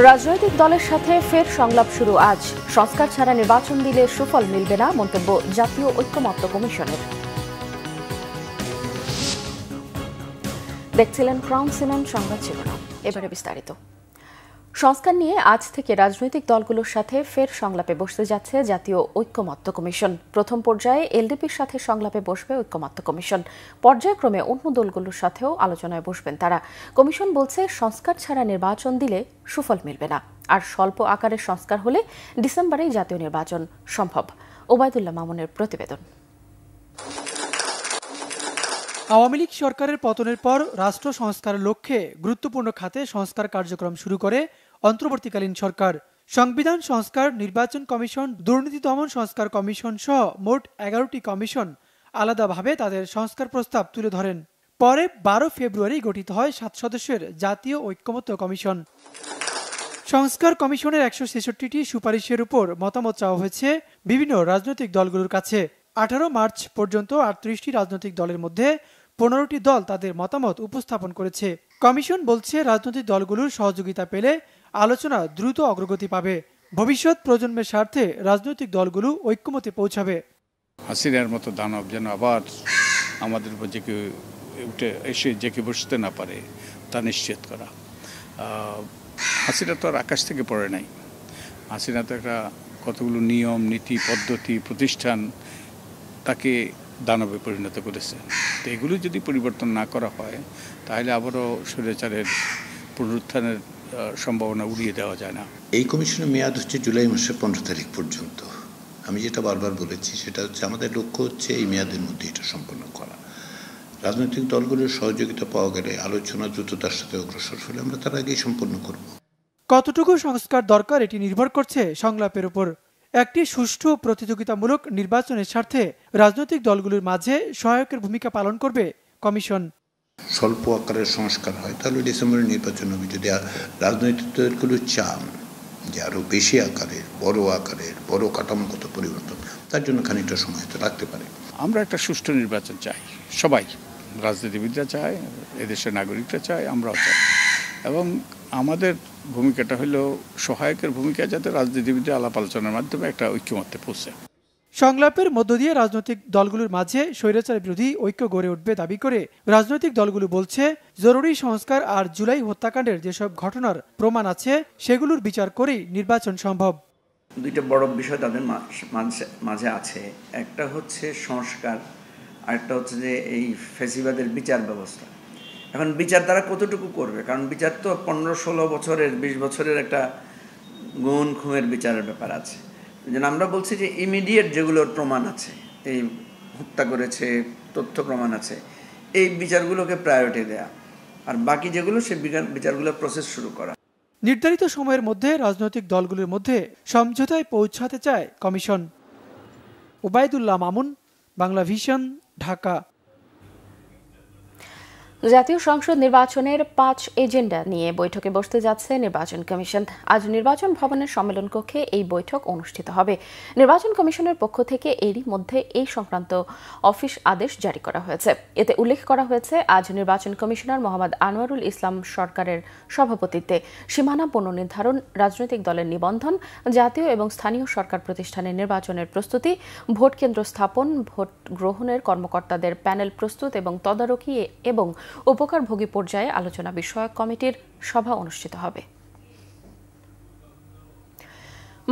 রাজনৈতিক দলের সাথে ফের সংলাপ শুরু আজ। সংস্কার ছাড়া নির্বাচন দিলে সুফল মিলবে না, মন্তব্য জাতীয় ঐক্যমত্য কমিশনের। দেখছিলেন ক্রাউন সিমেন্ট সংবাদ শিরোনাম, এবারে বিস্তারিত। সংস্কার নিয়ে আজ থেকে রাজনৈতিক দলগুলোর সাথে ফের সংলাপে বসতে যাচ্ছে জাতীয় ঐক্যমত্য কমিশন। প্রথম পর্যায়ে এলডিপির সাথে সংলাপে বসবে ঐক্যমত্য কমিশন। পর্যায়ক্রমে অন্য দলগুলোর সাথেও আলোচনায় বসবেন তারা। কমিশন বলছে, সংস্কার ছাড়া নির্বাচন দিলে সুফল মিলবে না, আর স্বল্প আকারের সংস্কার হলে ডিসেম্বরেই জাতীয় নির্বাচন সম্ভব। ওবায়দুল্লাহ মামুনের প্রতিবেদন। আওয়ামী লীগ সরকারের পতনের পর রাষ্ট্র সংস্কারের লক্ষ্যে গুরুত্বপূর্ণ খাতে সংস্কার কার্যক্রম শুরু করে অন্তর্বর্তীকালীন সরকার। সংবিধান সংস্কার, নির্বাচন কমিশন, দুর্নীতি দমন সংস্কার কমিশন সহ মোট 11টি কমিশন আলাদাভাবে তাদের সংস্কার প্রস্তাব তুলে ধরেন। পরে 12 ফেব্রুয়ারি গঠিত হয় 7 সদস্যের জাতীয় ঐক্যমত্য কমিশন। সংস্কার কমিশনের 166টি সুপারিশের উপর মতামত চাওয়া হয়েছে বিভিন্ন রাজনৈতিক দলগুলোর কাছে। 18 মার্চ পর্যন্ত 38টি রাজনৈতিক দলের মধ্যে 15টি দল তাদের মতামত উপস্থাপন করেছে। কমিশন বলছে, রাজনৈতিক দলগুলোর সহযোগিতা পেলে আলোচনা দ্রুত অগ্রগতি পাবে। ভবিষ্যৎ প্রজন্মের স্বার্থে রাজনৈতিক দলগুলো ঐক্যমতে পৌঁছাবে। হাসিনার মতো দানব যেন আবার আমাদের উপর উঠে এসে জেঁকে বসতে না পারে তা নিশ্চিত করা। হাসিনা তো আর আকাশ থেকে পড়ে নাই। হাসিনা তো একটা কতগুলো নিয়ম, নীতি, পদ্ধতি, প্রতিষ্ঠান তাকে দানবে পরিণত করেছে। তো এগুলো যদি পরিবর্তন না করা হয় তাহলে আবারও স্বৈরাচারের পুনরুত্থানের সম্ভাবনা উড়িয়ে দেওয়া যায় না। এই কমিশনের মেয়াদ হচ্ছে জুলাই মাসের 15 তারিখ পর্যন্ত। আমি যেটা বারবার বলেছি সেটা হচ্ছে, আমাদের লক্ষ্য হচ্ছে এই মেয়াদের মধ্যে এটা সম্পন্ন করা। রাজনৈতিক দলগুলোর সহযোগিতা পাওয়া গেলে আলোচনা দ্রুততার সাথে অগ্রসর হলে আমরা তার আগেই সম্পন্ন করব। কতটুকু সংস্কার দরকার এটি নির্ভর করছে সংলাপের উপর। একটি সুষ্ঠু প্রতিযোগিতামূলক নির্বাচনের স্বার্থে রাজনৈতিক দলগুলোর মাঝে সহায়কের ভূমিকা পালন করবে কমিশন। স্বল্প আকারের সংস্কার হয় তাহলে ডিসেম্বরের নির্বাচন হবে। যদি রাজনৈতিক দলগুলো চান যে আরো বেশি আকারের, বড় কাঠামোগত পরিবর্তন, তার জন্য খানিকটা সময় তো লাগতে পারে। আমরা একটা সুষ্ঠু নির্বাচন চাই, সবাই, রাজনীতিবিদরা চায়, এদেশের নাগরিকরা চায়, আমরাও চাই। এবং আমাদের ভূমিকাটা হলো সহায়কের ভূমিকা, যাতে রাজনীতিবিদরা আলাপ আলোচনার মাধ্যমে একটা ঐক্যমত্যে পৌঁছে। সংলাপের মধ্য দিয়ে রাজনৈতিক দলগুলোর মাঝে স্বৈরাচার বিরোধী ঐক্য গড়ে উঠবে দাবি করে রাজনৈতিক দলগুলো বলছে, জরুরি সংস্কার আর জুলাই হত্যাকাণ্ডের যেসব ঘটনার প্রমাণ আছে সেগুলোর বিচার করেই নির্বাচন সম্ভব। দুইটা বড় বিষয় তাদের মাঝে আছে। একটা হচ্ছে সংস্কার, আরেকটা হচ্ছে যে এই ফ্যাসিবাদের বিচার ব্যবস্থা। এখন বিচার তারা কতটুকু করবে, কারণ বিচার তো 15-16 বছরের, 20 বছরের একটা গুণ খুনের বিচারের ব্যাপার আছে। যেন আমরা বলছি যে ইমিডিয়েট যেগুলোর প্রমাণ আছে, এই হত্যা করেছে, তথ্য প্রমাণ আছে, এই বিচারগুলোকে প্রায়োরিটি দেয়া, আর বাকি যেগুলো সে বিচারগুলোর প্রসেস শুরু করা। নির্ধারিত সময়ের মধ্যে রাজনৈতিক দলগুলোর মধ্যে সমঝোতায় পৌঁছাতে চায় কমিশন। ওবায়দুল্লাহ মামুন, বাংলা ভিশন, ঢাকা। জাতীয় সংসদ নির্বাচনের 5 এজেন্ডা নিয়ে বৈঠকে বসতে যাচ্ছে নির্বাচন কমিশন। আজ নির্বাচন ভবনের সম্মেলন কক্ষে এই বৈঠক অনুষ্ঠিত হবে। নির্বাচন কমিশনের পক্ষ থেকে এরই মধ্যে এই সংক্রান্ত অফিস আদেশ জারি করা হয়েছে। এতে উল্লেখ করা হয়েছে, আজ নির্বাচন কমিশনার মোহাম্মদ আনোয়ারুল ইসলাম সরকারের সভাপতিত্বে সীমানা পুনর্নির্ধারণ, রাজনৈতিক দলের নিবন্ধন, জাতীয় এবং স্থানীয় সরকার প্রতিষ্ঠানের নির্বাচনের প্রস্তুতি, ভোট কেন্দ্র স্থাপন, ভোট গ্রহণের কর্মকর্তাদের প্যানেল প্রস্তুত এবং তদারকি এবং উপকারভোগী পর্যায়ে আলোচনা বিষয়ক কমিটির সভা অনুষ্ঠিত হবে।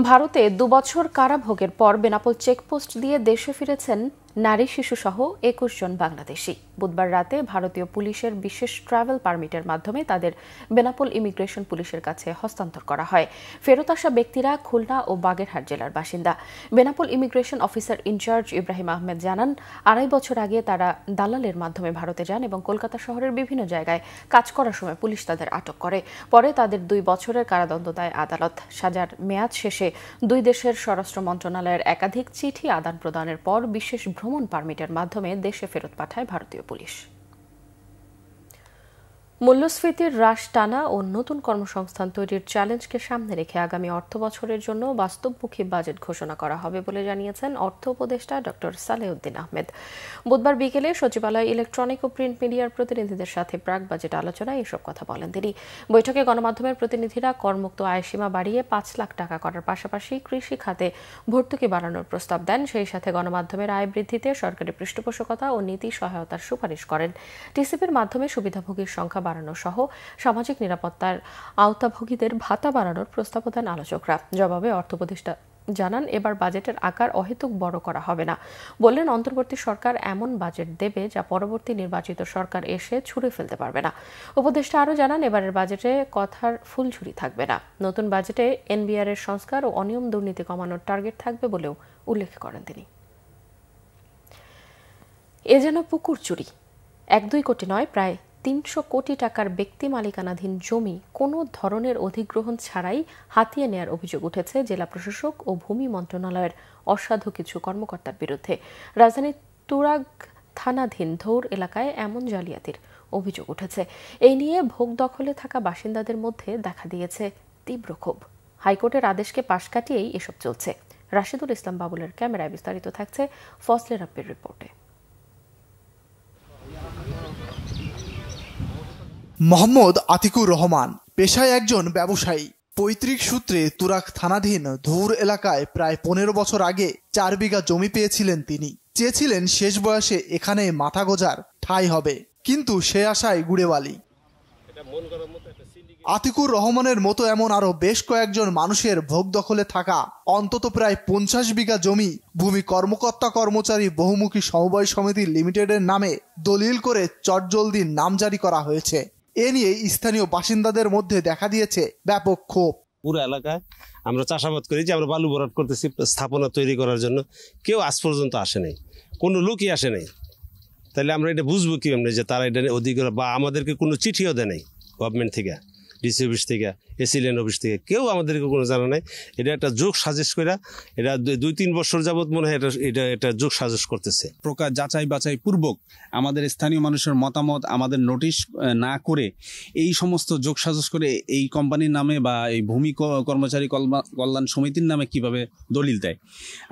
ভারতে 2 বছর কারাভোগের পর বেনাপোল চেকপোস্ট দিয়ে দেশে ফিরেছেন নারী শিশু সহ 21 জন বাংলাদেশি। বুধবার রাতে ভারতীয় পুলিশের বিশেষ ট্রাভেল পারমিটের মাধ্যমে তাদের বেনাপোল ইমিগ্রেশন পুলিশের কাছে হস্তান্তর করা হয়। ফেরত আসা ব্যক্তিরা খুলনা ও বাগেরহাট জেলার বাসিন্দা। Benapole immigration officer incharge Ibrahim Ahmed জানান, 2.5 বছর আগে তারা দালালের মাধ্যমে ভারতে যান এবং কলকাতা শহরের বিভিন্ন জায়গায় কাজ করার সময় পুলিশ তাদের আটক করে। পরে তাদের 2 বছরের কারাদণ্ড দেয় আদালত। সাজার মেয়াদ শেষে 2 দেশের স্বরাষ্ট্র মন্ত্রণালয়ের একাধিক চিঠি আদান প্রদানের পর বিশেষ ভ্রমণ পারমিটের মাধ্যমে দেশে ফেরত পাঠায় ভারতীয় পুলিশ। মূল্যস্ফীতির হ্রাস টানা ও নতুন কর্মসংস্থান তৈরির চ্যালেঞ্জকে সামনে রেখে আগামী অর্থবছরের জন্য বাস্তবমুখী বাজেট ঘোষণা করা হবে বলে জানিয়েছেন অর্থ উপদেষ্টা ডক্টর সালেউদ্দিন আহমেদ। বুধবার বিকেলে সচিবালয়ে ইলেকট্রনিক ও প্রিন্ট মিডিয়ার প্রতিনিধিদের সাথে প্রাক বাজেট আলোচনায় এসব কথা বলেন তিনি। বৈঠকে গণমাধ্যমের প্রতিনিধিরা করমুক্ত আয়সীমা বাড়িয়ে ৫ লাখ টাকা করার পাশাপাশি কৃষি খাতে ভর্তুকি বাড়ানোর প্রস্তাব দেন। সেই সাথে গণমাধ্যমের আয় বৃদ্ধিতে সরকারি পৃষ্ঠপোষকতা ও নীতি সহায়তার সুপারিশ করেন। টিসিপির মাধ্যমে সুবিধাভোগীর সংখ্যা বাড়ানো সহ সামাজিক নিরাপত্তার আওতাভোগীদের ভাতা বাড়ানোর প্রস্তাব দেন আলোচকরা। জবাবে অর্থ উপদেষ্টা জানান, এবার বাজেটের আকার অহেতুক বড় করা হবে না। বললেন, অন্তর্বর্তী সরকার এমন বাজেট দেবে যা পরবর্তী নির্বাচিত সরকার এসে ছুঁড়ে ফেলতে পারবে না। উপদেষ্টা আরও জানান, এবারের বাজেটে কথার ফুলঝুরি থাকবে না। নতুন বাজেটে এনবিআর এর সংস্কার ও অনিয়ম দুর্নীতি কমানোর টার্গেট থাকবে বলেও উল্লেখ করেন তিনি। এ যেন পুকুর চুরি। 1-2 কোটি নয়, প্রায় 300 কোটি টাকার ব্যক্তি মালিকানাধীন জমি কোনো ধরনের অধিগ্রহণ ছাড়াই হাতিয়ে নেয়ার অভিযোগ উঠেছে জেলা প্রশাসক ও ভূমি মন্ত্রণালয়ের অসাধু কিছু কর্মকর্তার বিরুদ্ধে। রাজধানীর তুরাগ থানাধীন ধৌর এলাকায় এমন জালিয়াতির অভিযোগ উঠেছে। এই নিয়ে ভোগ দখলে থাকা বাসিন্দাদের মধ্যে দেখা দিয়েছে তীব্র ক্ষোভ। হাইকোর্টের আদেশকে পাশ কাটিয়েই এসব চলছে। রাশিদুল ইসলাম বাবুলের ক্যামেরায় বিস্তারিত থাকছে ফজলে রাব্বির রিপোর্টে। মোহাম্মদ আতিকুর রহমান পেশায় একজন ব্যবসায়ী। পৈতৃক সূত্রে তুরাগ থানাধীন ধৌর এলাকায় প্রায় 15 বছর আগে 4 বিঘা জমি পেয়েছিলেন তিনি। চেয়েছিলেন শেষ বয়সে এখানে মাথা গোজার ঠাঁই হবে, কিন্তু সে আশায় গুড়ে বালি। আতিকুর রহমানের মতো এমন আরো বেশ কয়েকজন মানুষের ভোগ দখলে থাকা অন্তত প্রায় 50 বিঘা জমি ভূমি কর্মকর্তা কর্মচারী বহুমুখী সমবায় সমিতি লিমিটেডের নামে দলিল করে চটজলদি নাম জারি করা হয়েছে। এ নিয়ে স্থানীয় বাসিন্দাদের মধ্যে দেখা দিয়েছে ব্যাপক ক্ষোভ। পুরো এলাকায় আমরা চাষাবাদ করি, যে আমরা বালু ভরাট করতেছি স্থাপনা তৈরি করার জন্য, কেউ আজ পর্যন্ত আসে নাই, কোনো লোকই আসে নাই। তাহলে আমরা এটা বুঝবো কি আমরা যে তারা এটা অধিকার, বা আমাদেরকে কোনো চিঠিও দেয় নাই গভর্নমেন্ট থেকে, ডিসি অফিস থেকে, এসিলেন অফিস থেকে, কেউ আমাদেরকে কোনো জানা নাই। এটা একটা যোগ সাজেশ করে, এটা 2-3 বছর যাবৎ মনে হয় এটা যোগ সাজেশ করতেছে। প্রকার যাচাই বাছাই পূর্বক আমাদের স্থানীয় মানুষের মতামত আমাদের নোটিশ না করে এই সমস্ত যোগ সাজেশ করে এই কোম্পানির নামে বা এই ভূমি কর্মচারী কল্যাণ সমিতির নামে কিভাবে দলিল দেয়,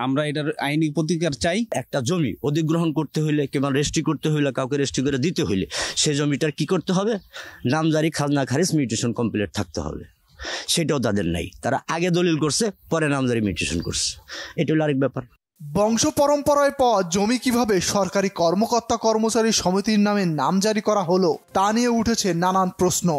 আমরা এটার আইনি প্রতিকার চাই। একটা জমি অধিগ্রহণ করতে হইলে কিংবা রেজিস্ট্রি করতে হইলে, কাউকে রেজিস্ট্রি করে দিতে হইলে সে জমিটার কি করতে হবে? নামজারি, খাজনা খারিজ, মিউটেশন কমপ্লিট থাকতে হবে। সেটাও তাদের নাই। তারা আগে দলিল করছে, পরে নামজারি মিউটেশন করছে। এটা হলো আরেক ব্যাপার। বংশ পরম্পরায় পাওয়া জমি কিভাবে সরকারি কর্মকর্তা কর্মচারী সমিতির নামে নামজারি করা হলো তা নিয়ে উঠেছে নানান প্রশ্ন।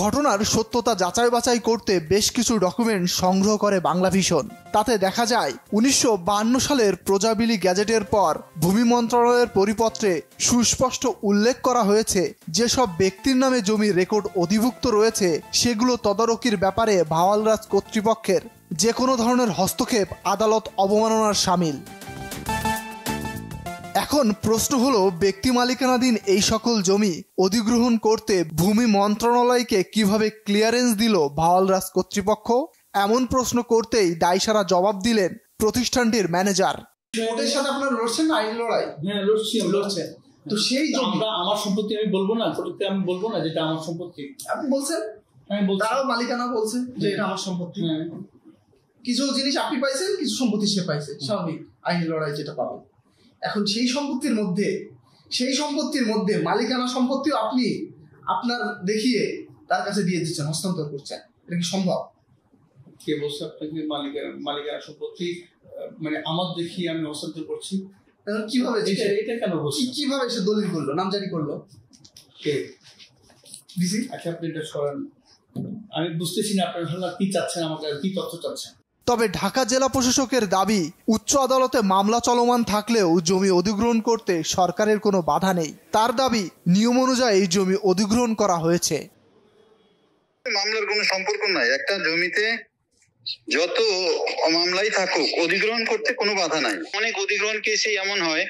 ঘটনার সত্যতা যাচাই বাছাই করতে বেশ কিছু ডকুমেন্ট সংগ্রহ করে বাংলাভিশন। তাতে দেখা যায় 1952 সালের প্রজাবিলি গ্যাজেটের পর ভূমি মন্ত্রণালয়ের পরিপত্রে সুস্পষ্ট উল্লেখ করা হয়েছে যেসব ব্যক্তির নামে জমি রেকর্ড অধিভুক্ত রয়েছে সেগুলো তদারকির ব্যাপারে ভাওয়ালরাজ কর্তৃপক্ষের যে কোনো ধরনের হস্তক্ষেপ আদালত অবমাননার শামিল। এখন প্রশ্ন হলো, ব্যক্তি মালিকানাধীন এই সকল জমি অধিগ্রহণ করতে ভূমি মন্ত্রণালয়কে কিভাবে ক্লিয়ারেন্স দিল ভাওয়ালরাজ কর্তৃপক্ষ? এমন প্রশ্ন করতেই দায়সারা জবাব দিলেন প্রতিষ্ঠানটির ম্যানেজার। কোর্টের সাথে আপনারা লড়ছেন না? আইন লড়াই? হ্যাঁ, লড়ছেন। তো সেই জমিটা আমার সম্পত্তি, আমি বলবো না, কোর্টে আমি বলবো না যেটা আমার সম্পত্তি। আপনি বলছেন, আমি বলছি, তারাও মালিকানা বলছে যে এটা আমার সম্পত্তি। কিছু জিনিস আপনি পাইছেন, কিছু সম্পত্তি সে পাইছে, স্বাভাবিক আইন লড়াই যেটা পাবে। এখন সেই সম্পত্তির মধ্যে মালিকানা সম্পত্তিও আপনি আপনার দেখিয়ে তার কাছে দিয়ে দিচ্ছেন, হস্তান্তর করছেন। এটা কি সম্ভব? কে বলছে আপনাকে মালিকানা সম্পত্তি মানে আমার দেখিয়ে আমি হস্তান্তর করছি? কিভাবে এটা কেন বলছি? কিভাবে সে দলিল করলো, নামজারি করলো? কে ডিসি? আচ্ছা, আপনি এটা সরান। আমি বুঝতেছি না আপনার কি চাচ্ছেন, আমাকে কি তথ্য চাচ্ছেন। তবে ঢাকা জেলা প্রশাসকের দাবি, উচ্চ আদালতে মামলা চলমান থাকলেও জমি অধিগ্রহণ করতে সরকারের কোনো বাধা নেই। তার দাবি, নিয়ম অনুযায়ী জমি অধিগ্রহণ করা হয়েছে। মামলার কোনো সম্পর্ক নাই। একটা জমিতে যত মামলাই থাকুক, অধিগ্রহণ করতে কোনো বাধা নাই। অনেক অধিগ্রহণ কেসে এমন হয়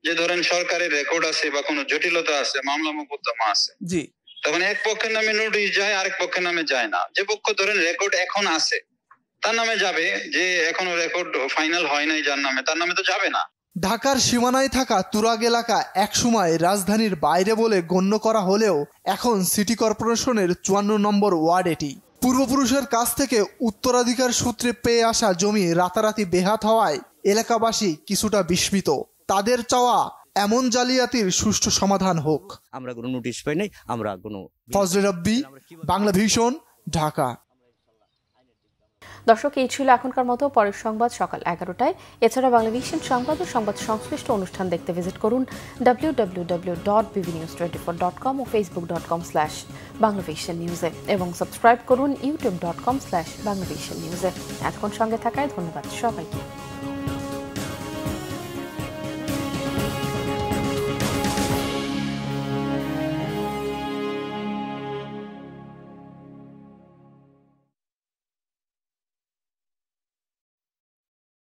যে ধরেন সরকারের রেকর্ড আছে বা কোনো জটিলতা আছে, মামলা মোকদ্দমা আছে, জি, তখন এক পক্ষের নামে নোটিশ যায়, আরেক পক্ষের নামে যায় না। যে পক্ষ ধরেন রেকর্ড এখন আছে তার নামে যাবে, যে এখনো রেকর্ড ফাইনাল হয় নাই যার নামে, তার নামে তো যাবে না। ঢাকার সীমানায় থাকা তুরাগ এলাকা একসময় রাজধানীর বাইরে বলে গণ্য করা হলেও এখন সিটি কর্পোরেশনের 54 নম্বর ওয়ার্ড এটি। পূর্বপুরুষের কাছ থেকে উত্তরাধিকার সূত্রে পেয়ে আসা জমি রাতারাতি বেহাত হওয়ায় এলাকাবাসী কিছুটা বিস্মিত। তাদের চাওয়া এমন জালিয়াতির সুষ্ঠু সমাধান হোক। আমরা কোনো নোটিশ পাই নাই, আমরা কোনো। ফজলে রাব্বি, বাংলা ভিশন, ঢাকা। দর্শক, এই ছিল এখনকার মতো। পরের সংবাদ সকাল 11টায়। এছাড়া বাংলা ভিশন সংবাদ ও সংবাদ সংশ্লিষ্ট অনুষ্ঠান দেখতে ভিজিট করুন www.bbnews24.com ও facebook.com/banglavisionnews এবং সাবস্ক্রাইব করুন youtube.com/banglavisionnews। এতক্ষণ সঙ্গে থাকায় ধন্যবাদ সবাইকে।